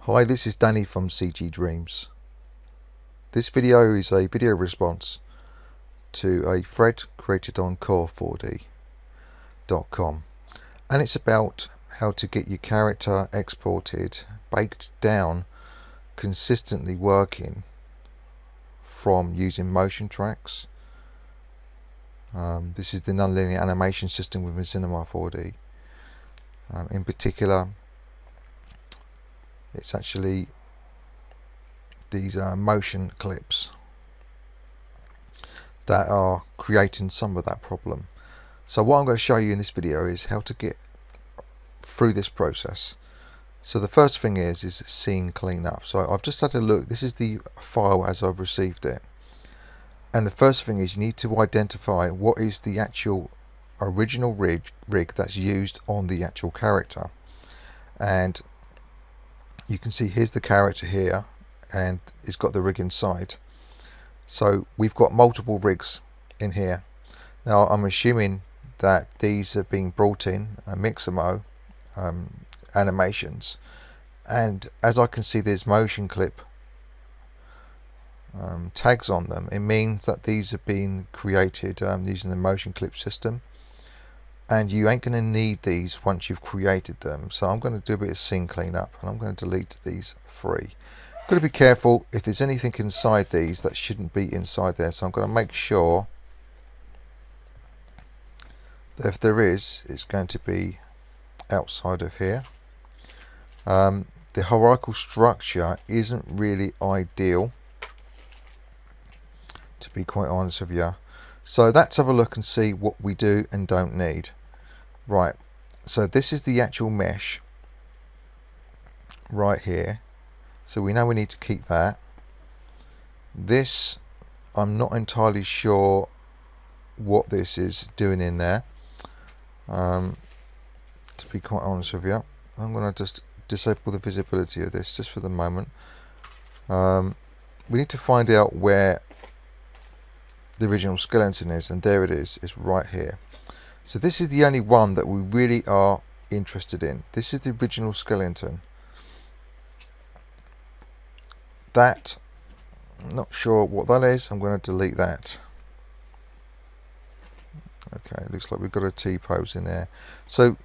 Hi, this is Danny from CG Dreams. This video is a video response to a thread created on core4d.com, and it's about how to get your character exported, baked down, consistently working from using motion tracks. This is the nonlinear animation system within Cinema 4D. In particular, it's actually these motion clips that are creating some of that problem. So what I'm going to show you in this video is how to get through this process. So the first thing is scene cleanup. So I've just had a look. This is the file as I've received it, and the first thing is you need to identify what is the actual original rig that's used on the actual character. And you can see here's the character here, and it's got the rig inside. So we've got multiple rigs in here. Now I'm assuming that these are being brought in Mixamo animations, and as I can see there's motion clip tags on them. It means that these have been created using the motion clip system, and you ain't going to need these once you've created them. So I'm going to do a bit of scene cleanup, and I'm going to delete these three. Got to be careful if there's anything inside these that shouldn't be inside there, so I'm going to make sure that if there is, it's going to be outside of here. The hierarchical structure isn't really ideal, to be quite honest with you. So let's have a look and see what we do and don't need. Right, so this is the actual mesh right here, so we know we need to keep that. This, I'm not entirely sure what this is doing in there, to be quite honest with you. I'm going to just disable the visibility of this just for the moment. We need to find out where the original skeleton is, and there it is. It's right here. So this is the only one that we really are interested in. This is the original skeleton. That, I'm not sure what that is. I'm going to delete that. Okay, it looks like we've got a T-pose in there. So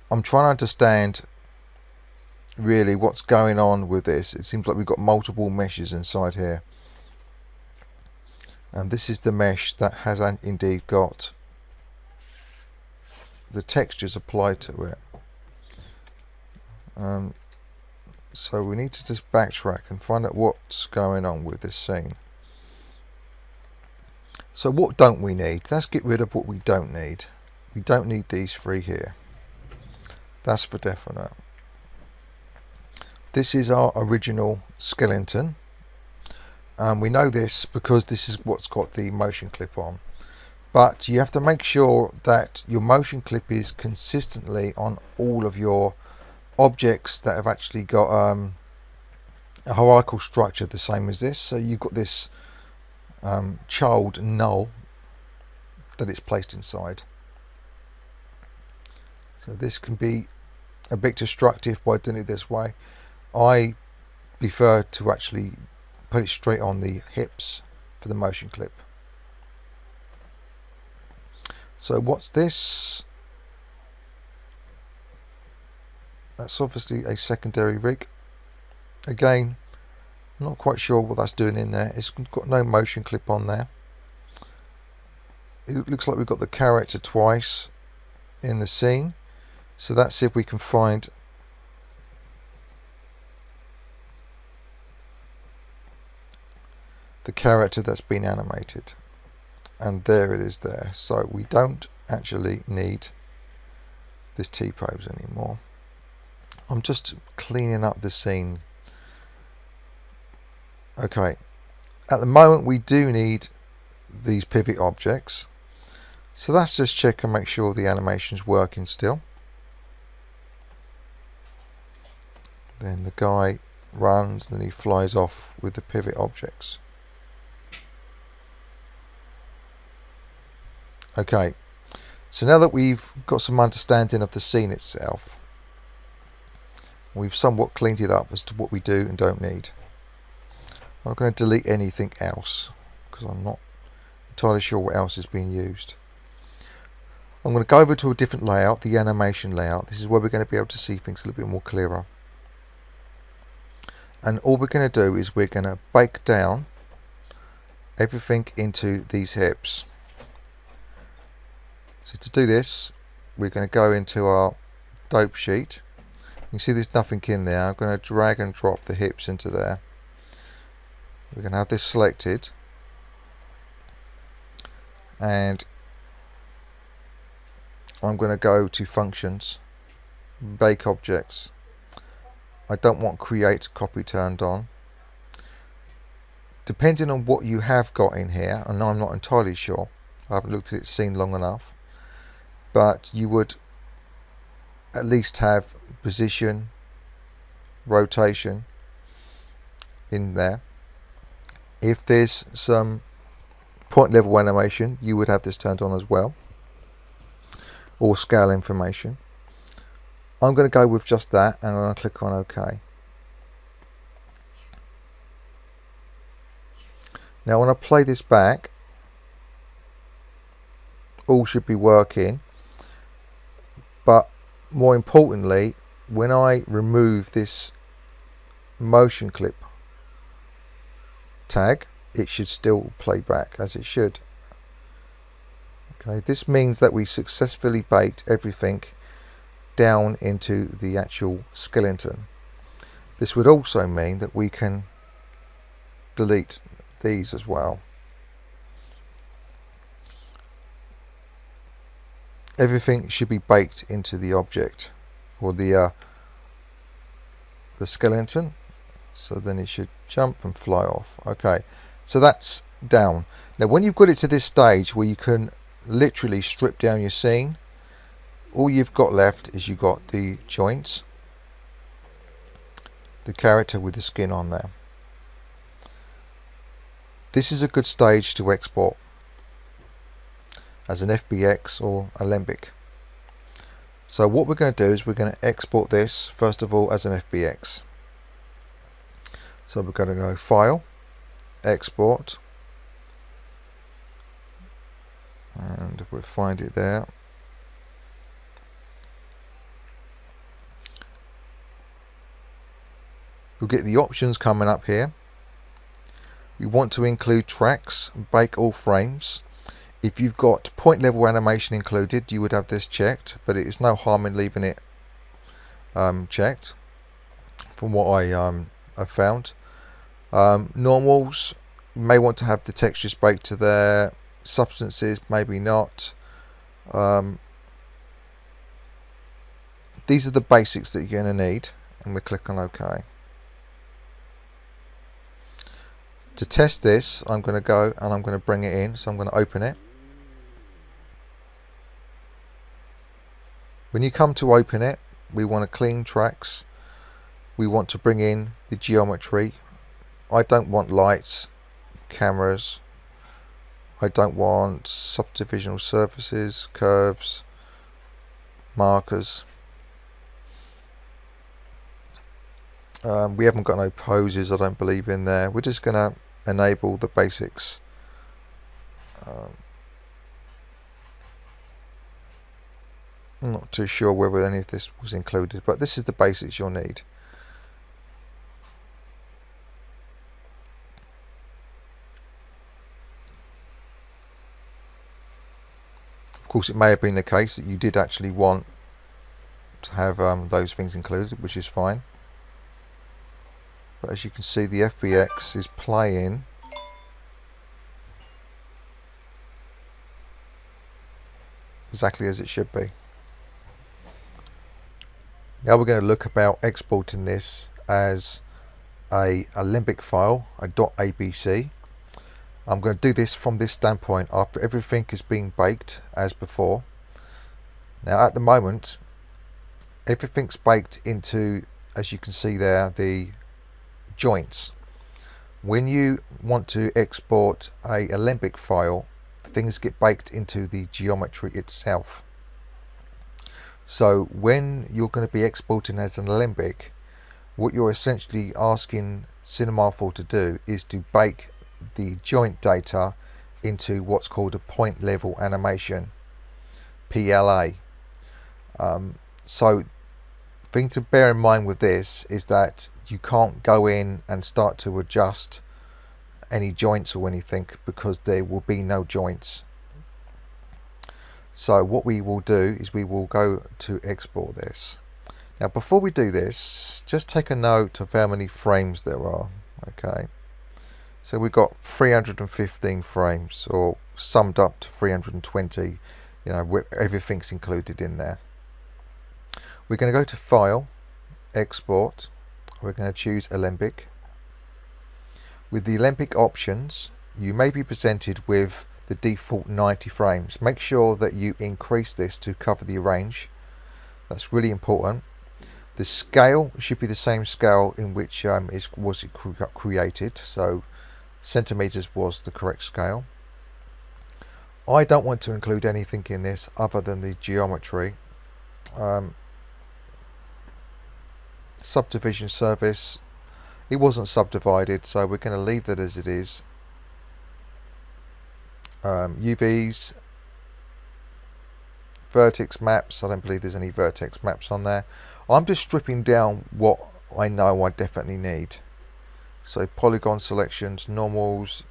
I'm trying to understand really what's going on with this. It seems like we've got multiple meshes inside here, and this is the mesh that has indeed got the textures applied to it. So we need to just backtrack and find out what's going on with this scene. So what don't we need? Let's get rid of what we don't need. We don't need these three here. That's for definite. This is our original skeleton. We know this because this is what's got the motion clip on. But you have to make sure that your motion clip is consistently on all of your objects that have actually got a hierarchical structure the same as this. So you've got this child null that it's placed inside. So this can be a bit destructive by doing it this way. I prefer to actually put it straight on the hips for the motion clip. So what's this? That's obviously a secondary rig. Again, I'm not quite sure what that's doing in there. It's got no motion clip on there. It looks like we've got the character twice in the scene. So let's see if we can find the character that's been animated, and there it is there. So we don't actually need this T-pose anymore. I'm just cleaning up the scene. Okay, at the moment we do need these pivot objects, so let's just check and make sure the animation's working still. Then the guy runs and he flies off with the pivot objects. Okay, so now that we've got some understanding of the scene itself, We've somewhat cleaned it up as to what we do and don't need. I'm going to delete anything else because I'm not entirely sure what else is being used. I'm going to go over to a different layout, the animation layout. This is where we're going to be able to see things a little bit more clearer. And all we're going to do is we're going to bake down everything into these hips. So to do this, we're going to go into our dope sheet. You can see there's nothing in there. I'm going to drag and drop the hips into there. We're going to have this selected, and I'm going to go to functions, bake objects. I don't want create copy turned on. Depending on what you have got in here, and I'm not entirely sure, I haven't looked at it scene long enough, but you would at least have position, rotation in there. If there's some point level animation, you would have this turned on as well, or scale information. I'm going to go with just that, and I'm going to click on OK. Now when I play this back, all should be working, but more importantly, when I remove this motion clip tag, it should still play back as it should. Okay, this means that we successfully baked everything down into the actual skeleton. This would also mean that we can delete these as well. Everything should be baked into the object, or the skeleton, so then it should jump and fly off. Okay, so that's down. Now when you've got it to this stage where you can literally strip down your scene, all you've got left is you've got the joints, the character with the skin on there. This is a good stage to export as an FBX or Alembic. So what we're going to do is we're going to export this first of all as an FBX. So we're going to go File, Export, and we'll find it there. We'll get the options coming up here. We want to include tracks, bake all frames. If you've got point level animation included, you would have this checked, but it is no harm in leaving it checked from what I have found. Normals, you may want to have the textures baked to there, substances maybe not. These are the basics that you're going to need, and we click on OK. To test this, I'm going to go and I'm going to bring it in, so I'm going to open it. When you come to open it, we want to clean tracks. We want to bring in the geometry. I don't want lights, cameras. I don't want subdivisional surfaces, curves, markers. We haven't got no poses, I don't believe, in there. We're just going to enable the basics. I'm not too sure whether any of this was included, but this is the basics you'll need. Of course, it may have been the case that you did actually want to have those things included, which is fine. But as you can see, the FBX is playing exactly as it should be. Now we're going to look about exporting this as a Alembic file, a .abc. I'm going to do this from this standpoint after everything is being baked as before. Now at the moment, everything's baked into, as you can see there, the joints. When you want to export a Alembic file, things get baked into the geometry itself. So when you're going to be exporting as an Alembic, what you're essentially asking Cinema 4 to do is to bake the joint data into what's called a point level animation, PLA. So thing to bear in mind with this is that you can't go in and start to adjust any joints or anything, because there will be no joints. So what we will do is we will go to export this. Now before we do this, just take a note of how many frames there are. Okay, so we've got 315 frames, or summed up to 320, you know, everything's included in there. We're going to go to File, Export. We're going to choose Alembic. With the Alembic options, you may be presented with the default 90 frames. Make sure that you increase this to cover the range. That's really important. The scale should be the same scale in which was created, so centimeters was the correct scale. I don't want to include anything in this other than the geometry. Subdivision surface, it wasn't subdivided, so we're going to leave that as it is. UVs, vertex maps, I don't believe there's any vertex maps on there. I'm just stripping down what I know I definitely need. So polygon selections, normals,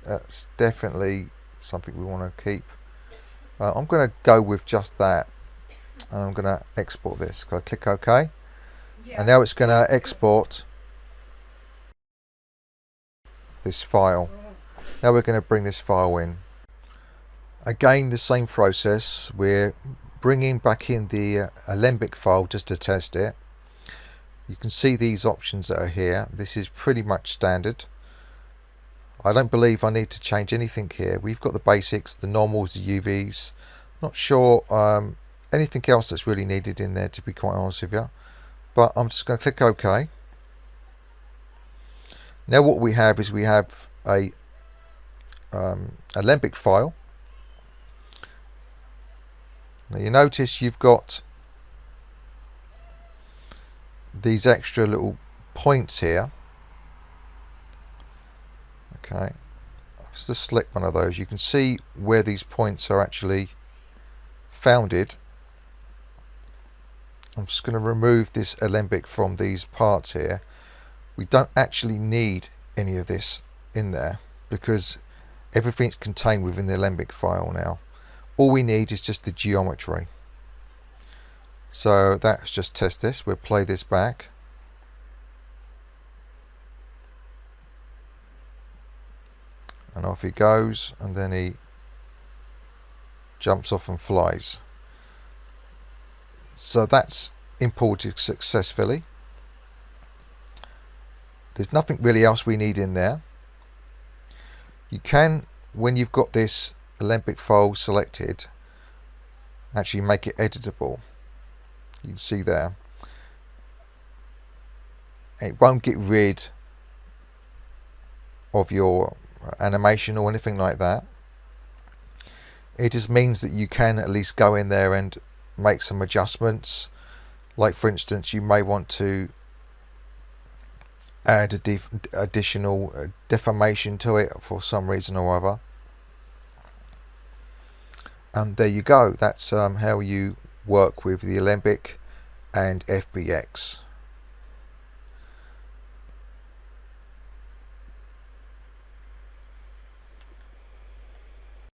that's definitely something we want to keep. I'm going to go with just that, and I'm going to export this. Go click OK. Yeah. And now it's going to export this file. Now we're going to bring this file in. Again, the same process. We're bringing back in the Alembic file just to test it. You can see these options that are here. This is pretty much standard. I don't believe I need to change anything here. We've got the basics, the normals, the UVs. Not sure anything else that's really needed in there, to be quite honest with you. But I'm just going to click OK. Now what we have is we have a Alembic file. Now you notice you've got these extra little points here. Okay, let's just select one of those. You can see where these points are actually founded. I'm just going to remove this Alembic from these parts here. We don't actually need any of this in there because everything's contained within the Alembic file now. All we need is just the geometry. So let's just test this. We'll play this back. And off he goes, and then he jumps off and flies. So that's imported successfully. There's nothing really else we need in there. You can, when you've got this Alembic file selected, actually make it editable. You can see there. It won't get rid of your animation or anything like that. It just means that you can at least go in there and make some adjustments. Like for instance, you may want to add additional deformation to it for some reason or other. And there you go. That's how you work with the Alembic and FBX.